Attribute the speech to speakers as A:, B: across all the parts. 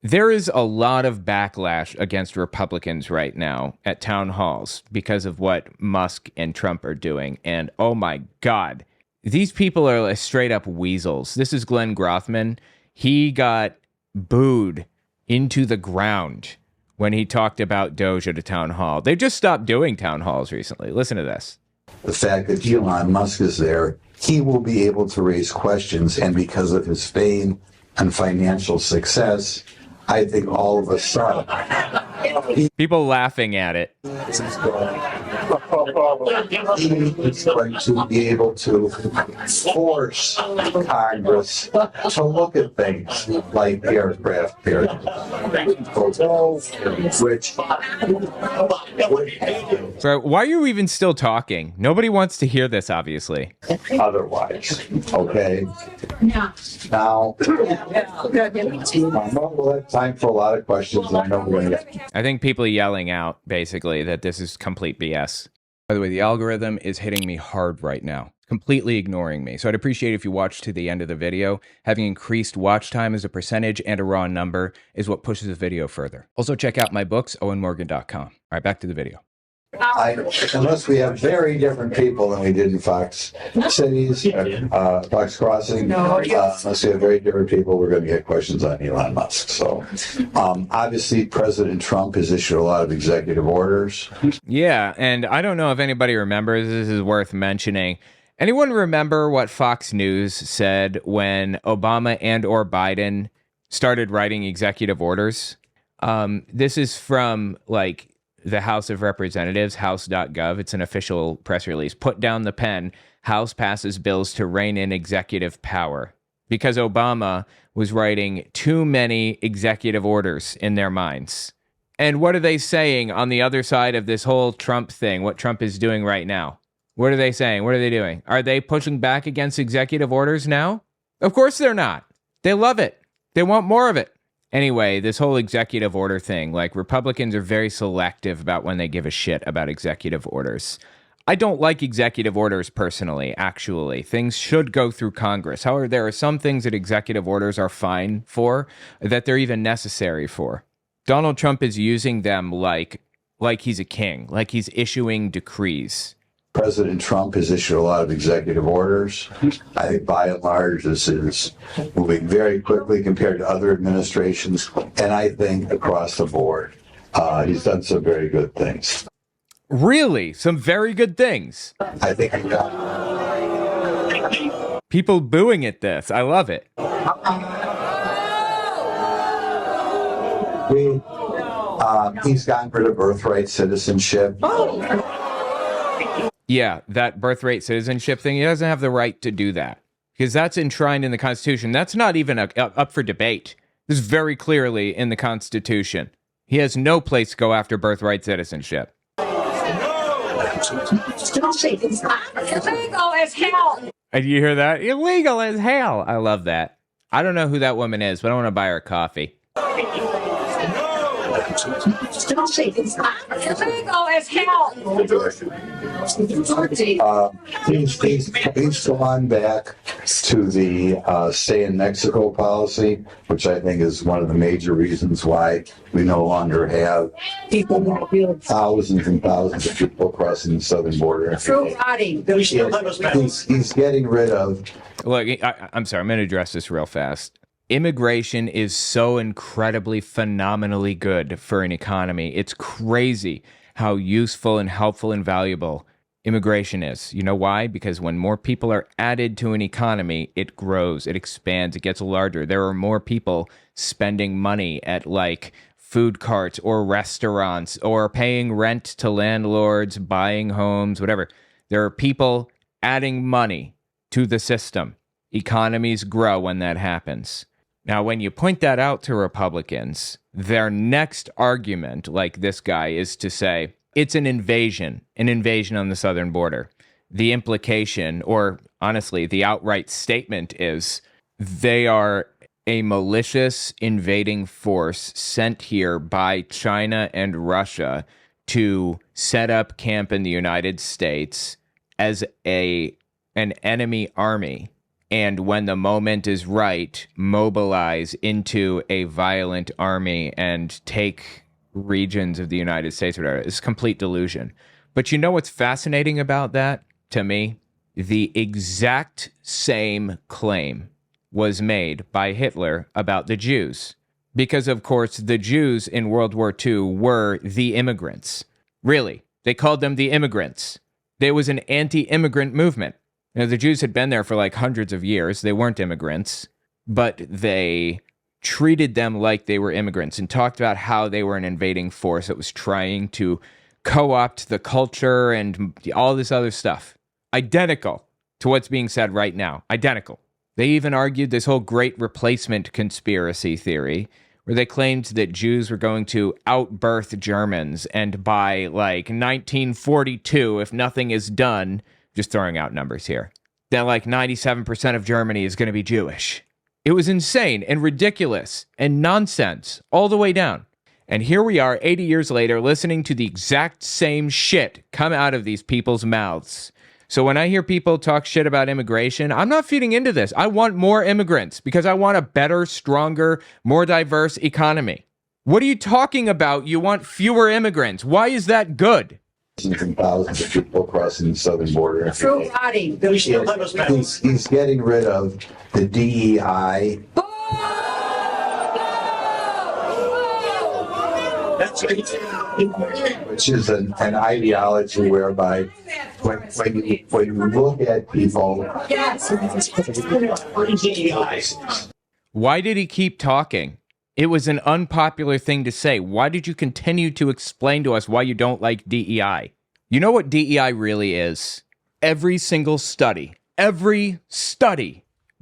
A: There is a lot of backlash against Republicans right now at town halls because of what Musk and Trump are doing. And oh my God, these people are like straight up weasels. This is Glen Grothman. He got booed into the ground when he talked about Doge at a town hall. They just stopped doing town halls recently. Listen to this.
B: The fact that Elon Musk is there, he will be able to raise questions. And because of his fame and financial success, I think all of a sudden,
A: people laughing at it.
B: He's going to be able to force Congress to look at things like aircraft carriers, which.
A: So why are you even still talking? Nobody wants to hear this, obviously.
B: Otherwise, okay. Now, we'll have time for a lot of questions.
A: I think people yelling out, basically, that this is complete BS. By the way, the algorithm is hitting me hard right now, completely ignoring me. So I'd appreciate if you watched to the end of the video. Having increased watch time as a percentage and a raw number is what pushes the video further. Also check out my books, owenmorgan.com. All right, back to the video.
B: Unless we have very different people than we did in Fox Cities, Fox Crossing, unless we have very different people, we're going to get questions on Elon Musk. So, obviously, President Trump has issued a lot of executive orders.
A: Yeah, and I don't know if anybody remembers, this is worth mentioning. Anyone remember what Fox News said when Obama and or Biden started writing executive orders? This is from, like, the House of Representatives, house.gov. It's an official press release. Put down the pen. House passes bills to rein in executive power. Because Obama was writing too many executive orders in their minds. And what are they saying on the other side of this whole Trump thing, what Trump is doing right now? What are they saying? What are they doing? Are they pushing back against executive orders now? Of course they're not. They love it. They want more of it. Anyway, this whole executive order thing, like Republicans are very selective about when they give a shit about executive orders. I don't like executive orders personally, actually. Things should go through Congress. However, there are some things that executive orders are fine for, that they're even necessary for. Donald Trump is using them like he's a king, like he's issuing decrees.
B: President Trump has issued a lot of executive orders. I think by and large this is moving very quickly compared to other administrations, and I think across the board he's done some very good things.
A: Really? Some very good things?
B: I think he got
A: people booing at this. I love it.
B: He's gotten rid of birthright citizenship.
A: Yeah, that birthright citizenship thing, he doesn't have the right to do that because that's enshrined in the Constitution. That's not even up for debate. This is very clearly in the Constitution. He has no place to go after birthright citizenship.
C: Illegal as hell.
A: And you hear that? Illegal as hell. I love that. I don't know who that woman is, but I want to buy her coffee.
C: Illegal as hell.
B: He's gone back to the stay in Mexico policy, which I think is one of the major reasons why we no longer have thousands and thousands of people crossing the southern border. He's getting rid of.
A: Look, I'm sorry, I'm going to address this real fast. Immigration is so incredibly, phenomenally good for an economy. It's crazy how useful and helpful and valuable immigration is. You know why? Because when more people are added to an economy, it grows, it expands, it gets larger. There are more people spending money at like food carts or restaurants or paying rent to landlords, buying homes, whatever. There are people adding money to the system. Economies grow when that happens. Now, when you point that out to Republicans, their next argument, like this guy, is to say, it's an invasion on the southern border. The implication, or honestly, the outright statement is they are a malicious invading force sent here by China and Russia to set up camp in the United States as an enemy army and when the moment is right, mobilize into a violent army and take regions of the United States, whatever. It's complete delusion. But you know what's fascinating about that, to me? The exact same claim was made by Hitler about the Jews. Because, of course, the Jews in World War II were the immigrants. Really, they called them the immigrants. There was an anti-immigrant movement. You know, the Jews had been there for like hundreds of years. They weren't immigrants, but they treated them like they were immigrants and talked about how they were an invading force that was trying to co-opt the culture and all this other stuff. Identical to what's being said right now. Identical. They even argued this whole great replacement conspiracy theory where they claimed that Jews were going to outbirth Germans, and by like 1942, if nothing is done, just throwing out numbers here, then like 97% of Germany is going to be Jewish. It was insane and ridiculous and nonsense all the way down. And here we are 80 years later listening to the exact same shit come out of these people's mouths. So when I hear people talk shit about immigration, I'm not feeding into this. I want more immigrants because I want a better, stronger, more diverse economy. What are you talking about? You want fewer immigrants. Why is that good?
B: And thousands of people crossing the southern border.
C: True rotting.
B: He's getting rid of the DEI. Which is an ideology whereby when you look at people.
A: Why did he keep talking? It was an unpopular thing to say. Why did you continue to explain to us why you don't like DEI? You know what DEI really is? Every single study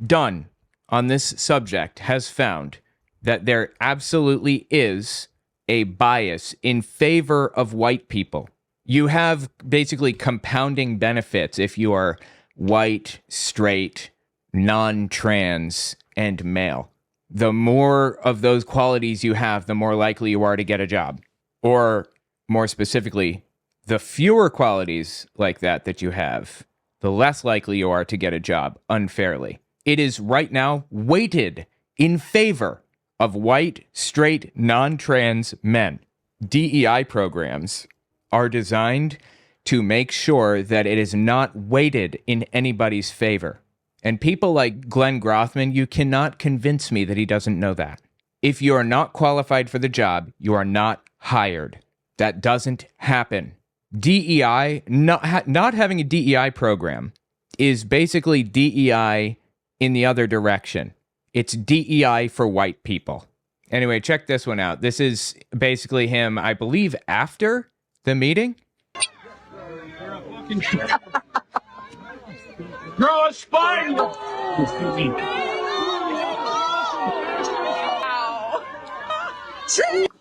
A: done on this subject has found that there absolutely is a bias in favor of white people. You have basically compounding benefits if you are white, straight, non-trans, and male. The more of those qualities you have, the more likely you are to get a job. Or more specifically, the fewer qualities like that you have, the less likely you are to get a job unfairly. It is right now weighted in favor of white, straight, non-trans men. DEI programs are designed to make sure that it is not weighted in anybody's favor. And people like Glen Grothman, you cannot convince me that he doesn't know that. If you are not qualified for the job, you are not hired. That doesn't happen. DEI, not having a DEI program is basically DEI in the other direction. It's DEI for white people. Anyway, check this one out. This is basically him, I believe, after the meeting.
D: Grow a spine!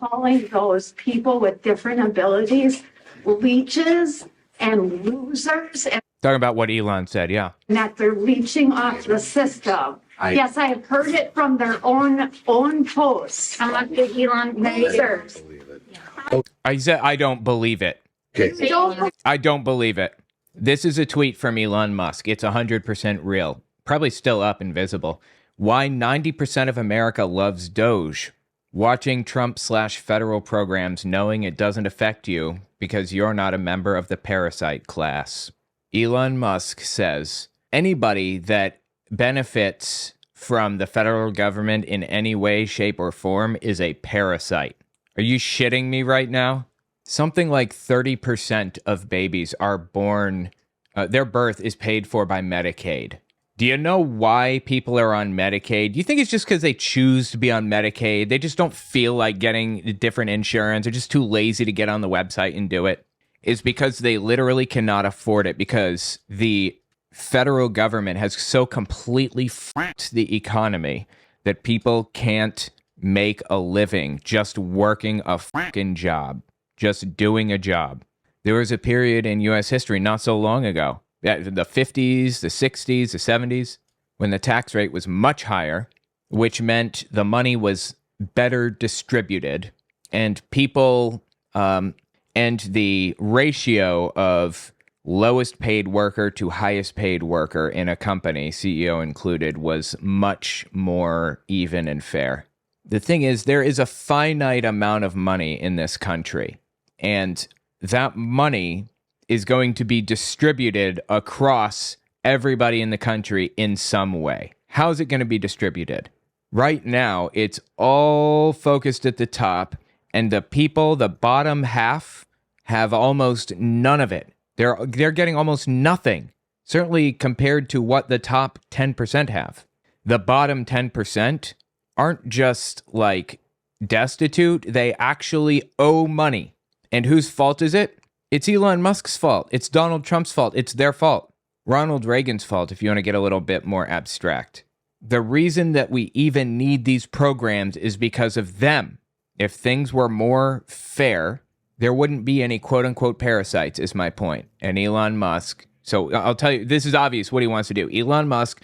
C: Calling those people with different abilities leeches and losers, and
A: Talking about what Elon said, yeah.
C: that they're leeching off the system. Yes, I have heard it from their own posts. I'm not the Elon losers.
A: I said, I don't believe it.
B: Okay.
A: I don't believe it. This is a tweet from Elon Musk. It's 100% real. Probably still up and visible. Why 90% of America loves Doge. Watching Trump/federal programs knowing it doesn't affect you because you're not a member of the parasite class. Elon Musk says anybody that benefits from the federal government in any way, shape, or form is a parasite. Are you shitting me right now? Something like 30% of babies are born, their birth is paid for by Medicaid. Do you know why people are on Medicaid? Do you think it's just because they choose to be on Medicaid? They just don't feel like getting different insurance. They're just too lazy to get on the website and do it. It's because they literally cannot afford it because the federal government has so completely fucked the economy that people can't make a living just working a fucking job, just doing a job. There was a period in U.S. history not so long ago, the 50s, the 60s, the 70s, when the tax rate was much higher, which meant the money was better distributed, and people, and the ratio of lowest paid worker to highest paid worker in a company, CEO included, was much more even and fair. The thing is, there is a finite amount of money in this country, and that money is going to be distributed across everybody in the country in some way. How is it going to be distributed? Right now, it's all focused at the top, and the people, the bottom half, have almost none of it. They're getting almost nothing, certainly compared to what the top 10% have. The bottom 10% aren't just like destitute, they actually owe money. And whose fault is it? It's Elon Musk's fault. It's Donald Trump's fault. It's their fault. Ronald Reagan's fault, if you want to get a little bit more abstract. The reason that we even need these programs is because of them. If things were more fair, there wouldn't be any quote-unquote parasites, is my point. And Elon Musk, so I'll tell you, this is obvious what he wants to do. Elon Musk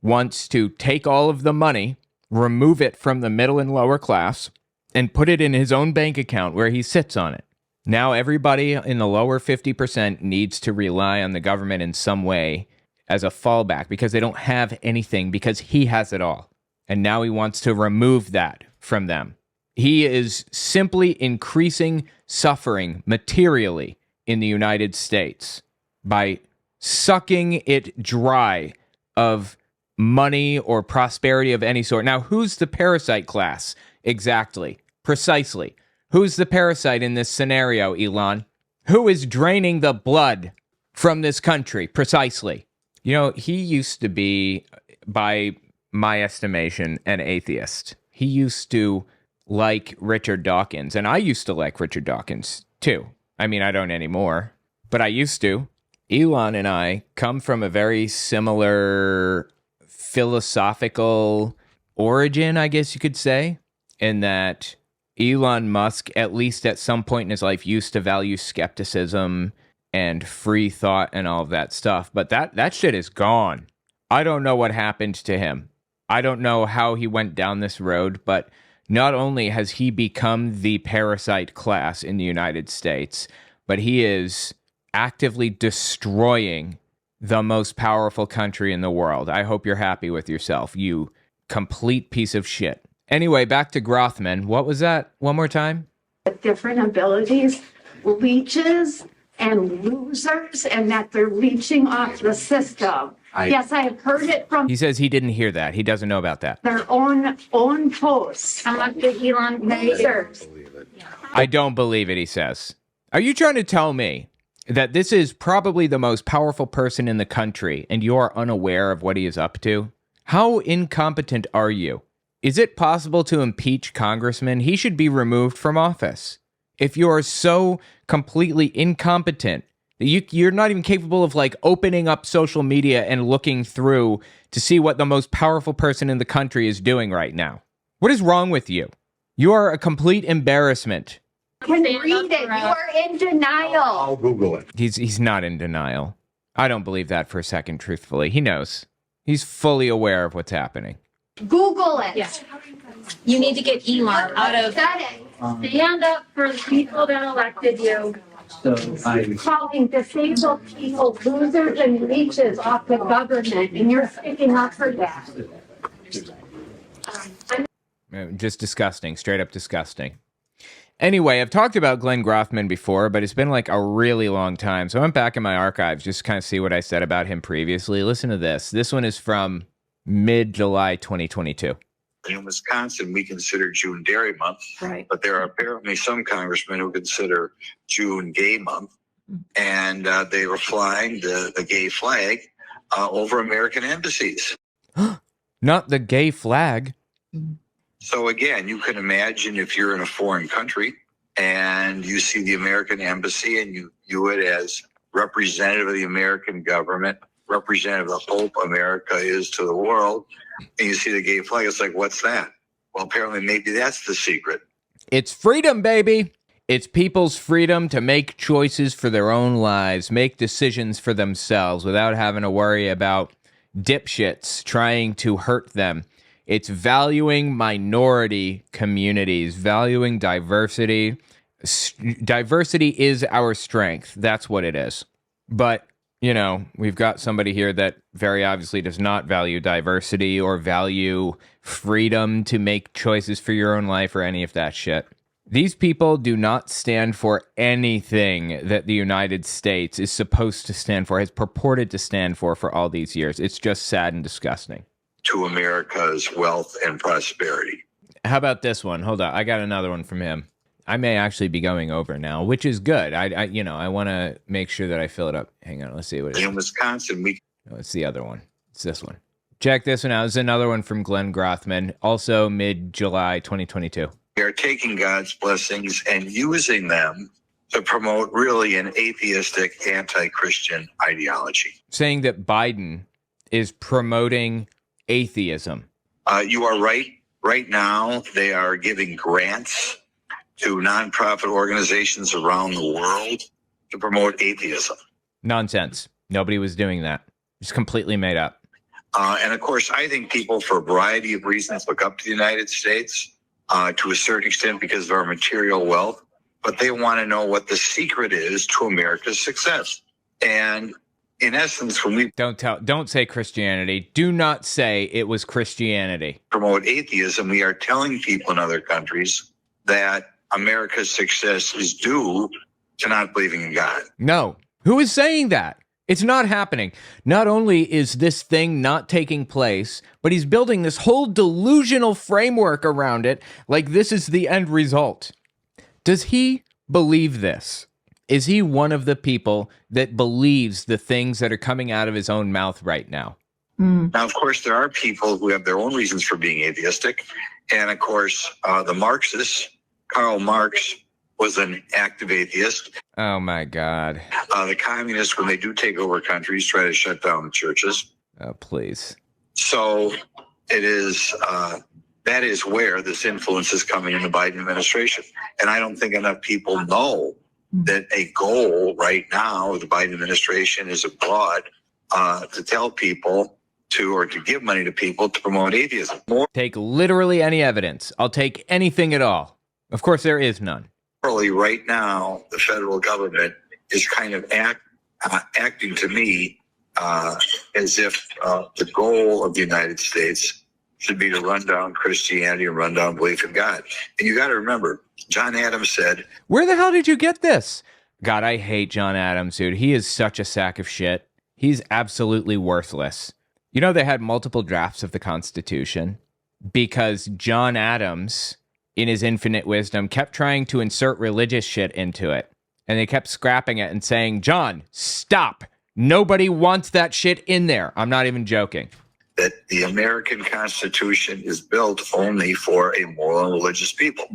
A: wants to take all of the money, remove it from the middle and lower class, and put it in his own bank account where he sits on it. Now everybody in the lower 50% needs to rely on the government in some way as a fallback because they don't have anything because he has it all. And now he wants to remove that from them. He is simply increasing suffering materially in the United States by sucking it dry of money or prosperity of any sort. Now, who's the parasite class exactly? Precisely. Who's the parasite in this scenario, Elon? Who is draining the blood from this country? Precisely. You know, he used to be, by my estimation, an atheist. He used to like Richard Dawkins, and I used to like Richard Dawkins too. I mean, I don't anymore, but I used to. Elon and I come from a very similar philosophical origin, I guess you could say, in that Elon Musk, at least at some point in his life, used to value skepticism and free thought and all of that stuff. But that shit is gone. I don't know what happened to him. I don't know how he went down this road, but not only has he become the parasite class in the United States, but he is actively destroying the most powerful country in the world. I hope you're happy with yourself, you complete piece of shit. Anyway, back to Grothman. What was that? One more time?
C: Different abilities, leeches and losers, and that they're leeching off the system. Yes, I have heard it from
A: He says he didn't hear that. He doesn't know about that.
C: their own posts. I'm like the Elon losers.
A: I don't believe it, he says. Are you trying to tell me that this is probably the most powerful person in the country and you're unaware of what he is up to? How incompetent are you? Is it possible to impeach Congressman? He should be removed from office. If you are so completely incompetent that you're not even capable of like opening up social media and looking through to see what the most powerful person in the country is doing right now. What is wrong with you? You are a complete embarrassment.
C: Can read it. You are in denial.
B: I'll Google it.
A: He's not in denial. I don't believe that for a second, truthfully. He knows. He's fully aware of what's happening.
C: Google it.
D: Yes. You need to get Elon out of.
C: Said it. Stand up for the people that elected you.
E: So I,
C: Calling disabled people losers and leeches off the government, and you're sticking up for that.
A: Just disgusting. Straight up disgusting. Anyway, I've talked about Glen Grothman before, but it's been like a really long time. So I went back in my archives just to kind of see what I said about him previously. Listen to this. This one is from mid-July 2022.
F: In Wisconsin, we consider June Dairy Month,
D: Right.
F: but there are apparently some congressmen who consider June Gay Month, and they were flying the gay flag over American embassies.
A: Not the gay flag.
F: So again, you can imagine if you're in a foreign country and you see the American embassy and you view it as representative of the American government, representative of hope America is to the world, and you see the gay flag, it's like, what's that? Well, apparently maybe that's the secret.
A: It's freedom, baby. It's people's freedom to make choices for their own lives, make decisions for themselves without having to worry about dipshits trying to hurt them. It's valuing minority communities, valuing diversity. Diversity is our strength. That's what it is. But, you know, we've got somebody here that very obviously does not value diversity or value freedom to make choices for your own life or any of that shit. These people do not stand for anything that the United States is supposed to stand for, has purported to stand for all these years. It's just sad and disgusting.
F: To America's wealth and prosperity.
A: How about this one? Hold on. I got another one from him. I may actually be going over now, which is good. I want to make sure that I fill it up. Hang on. Let's see what it is.
F: In Wisconsin,
A: Oh, it's the other one. It's this one. Check this one out. This is another one from Glen Grothman, also mid-July 2022.
F: we are taking God's blessings and using them to promote really an atheistic, anti-Christian ideology.
A: Saying that Biden is promoting atheism.
F: You are right. Right now, they are giving grants to nonprofit organizations around the world to promote atheism.
A: Nonsense. Nobody was doing that. It's completely made up.
F: And of course, I think people, for a variety of reasons, look up to the United States to a certain extent because of our material wealth, but they want to know what the secret is to America's success. And in essence, when we
A: Don't say Christianity. Do not say it was Christianity.
F: promote atheism, we are telling people in other countries that America's success is due to not believing in God.
A: No. Who is saying that? It's not happening. Not only is this thing not taking place, but he's building this whole delusional framework around it like this is the end result. Does he believe this? Is he one of the people that believes the things that are coming out of his own mouth right now?
F: Now, of course, there are people who have their own reasons for being atheistic. And of course, the Marxists, Karl Marx was an active atheist.
A: Oh my God.
F: The communists, when they do take over countries, try to shut down the churches.
A: Oh, please.
F: So it is, that is where this influence is coming in the Biden administration. And I don't think enough people know that a goal right now of the Biden administration is abroad to tell people to give money to people to promote atheism.
A: Take literally any evidence. I'll take anything at all. Of course, there is none.
F: Morally, right now, the federal government is kind of acting to me as if the goal of the United States should be to run down Christianity and run down belief in God. And you got to remember, John Adams said,
A: Where the hell did you get this? God, I hate John Adams, dude. He is such a sack of shit. He's absolutely worthless. You know, they had multiple drafts of the Constitution because John Adams, in his infinite wisdom, kept trying to insert religious shit into it. And they kept scrapping it and saying, John, stop. Nobody wants that shit in there. I'm not even joking.
F: that the American Constitution is built only for a moral and religious people.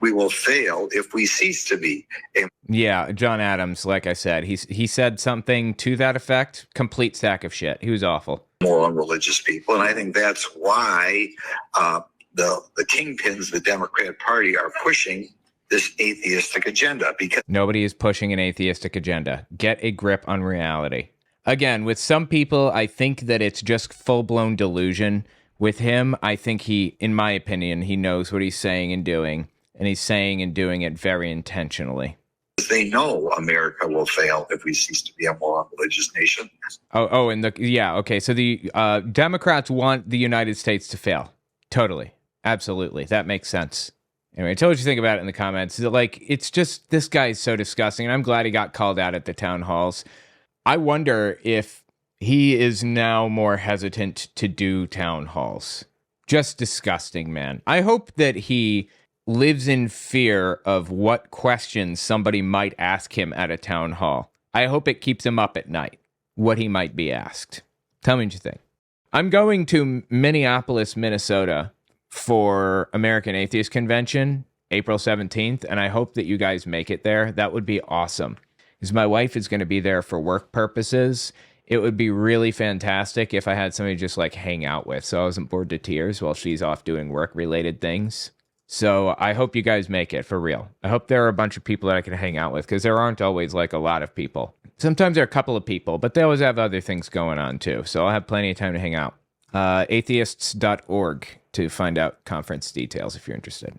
F: We will fail if we cease to be a
A: Yeah, John Adams, like I said, he said something to that effect. Complete sack of shit. He was awful.
F: moral and religious people. And I think that's why the kingpins of the Democrat Party are pushing this atheistic agenda, because
A: Nobody is pushing an atheistic agenda. Get a grip on reality. Again, with some people, I think that it's just full-blown delusion. With him, I think he, in my opinion, he knows what he's saying and doing, and he's saying and doing it very intentionally.
F: they know America will fail if we cease to be a moral and religious nation.
A: Okay. So the Democrats want the United States to fail. Totally. Absolutely. That makes sense. Anyway, tell what you think about it in the comments. Like, it's just, this guy is so disgusting, and I'm glad he got called out at the town halls. I wonder if he is now more hesitant to do town halls. Just disgusting, man. I hope that he lives in fear of what questions somebody might ask him at a town hall. I hope it keeps him up at night, what he might be asked. Tell me what you think. I'm going to Minneapolis, Minnesota for American Atheist Convention, April 17th, and I hope that you guys make it there. That would be awesome. Because my wife is going to be there for work purposes. It would be really fantastic if I had somebody to just like hang out with, so I wasn't bored to tears while she's off doing work-related things. So I hope you guys make it, for real. I hope there are a bunch of people that I can hang out with, because there aren't always like a lot of people. Sometimes there are a couple of people, but they always have other things going on too, so I'll have plenty of time to hang out. Atheists.org to find out conference details if you're interested.